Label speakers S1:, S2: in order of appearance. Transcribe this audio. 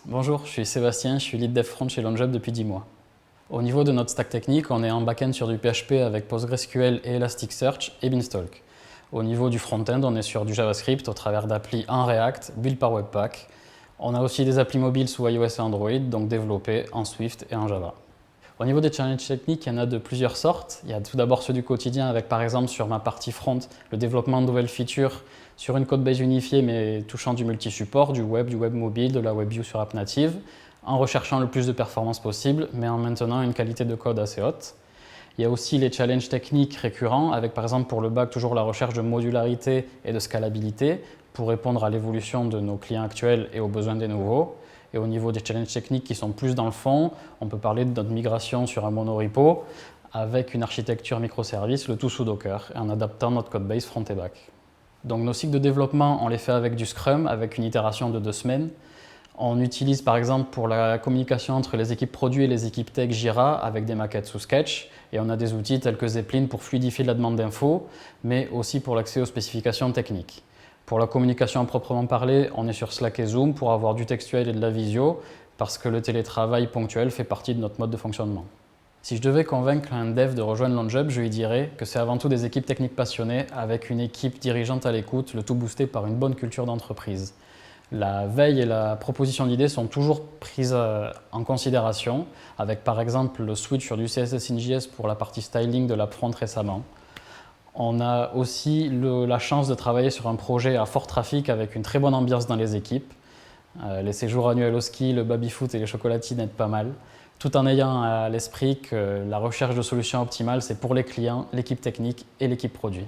S1: Bonjour, je suis Sébastien, je suis lead dev front chez LaunchUp depuis 10 mois. Au niveau de notre stack technique, on est en back-end sur du PHP avec PostgreSQL et Elasticsearch et Beanstalk. Au niveau du front-end, on est sur du JavaScript au travers d'applis en React, build par Webpack. On a aussi des applis mobiles sous iOS et Android, donc développées en Swift et en Java. Au niveau des challenges techniques, il y en a de plusieurs sortes. Il y a tout d'abord ceux du quotidien avec par exemple sur ma partie front, le développement de nouvelles features sur une codebase unifiée mais touchant du multi-support, du web mobile, de la WebView sur App Native, en recherchant le plus de performance possible mais en maintenant une qualité de code assez haute. Il y a aussi les challenges techniques récurrents avec par exemple pour le back toujours la recherche de modularité et de scalabilité pour répondre à l'évolution de nos clients actuels et aux besoins des nouveaux. Et au niveau des challenges techniques qui sont plus dans le fond, on peut parler de notre migration sur un monorepo avec une architecture microservice, le tout sous Docker, et en adaptant notre codebase front et back. Donc nos cycles de développement, on les fait avec du Scrum, avec une itération de 2 semaines. On utilise par exemple pour la communication entre les équipes produits et les équipes tech Jira avec des maquettes sous Sketch. Et on a des outils tels que Zeppelin pour fluidifier la demande d'infos, mais aussi pour l'accès aux spécifications techniques. Pour la communication à proprement parler, on est sur Slack et Zoom pour avoir du textuel et de la visio, parce que le télétravail ponctuel fait partie de notre mode de fonctionnement. Si je devais convaincre un dev de rejoindre LaunchUp, je lui dirais que c'est avant tout des équipes techniques passionnées, avec une équipe dirigeante à l'écoute, le tout boosté par une bonne culture d'entreprise. La veille et la proposition d'idées sont toujours prises en considération, avec par exemple le switch sur du CSS in JS pour la partie styling de la front récemment. On a aussi la chance de travailler sur un projet à fort trafic avec une très bonne ambiance dans les équipes. Les séjours annuels au ski, le baby-foot et les chocolatines aident pas mal, tout en ayant à l'esprit que la recherche de solutions optimales, c'est pour les clients, l'équipe technique et l'équipe produit.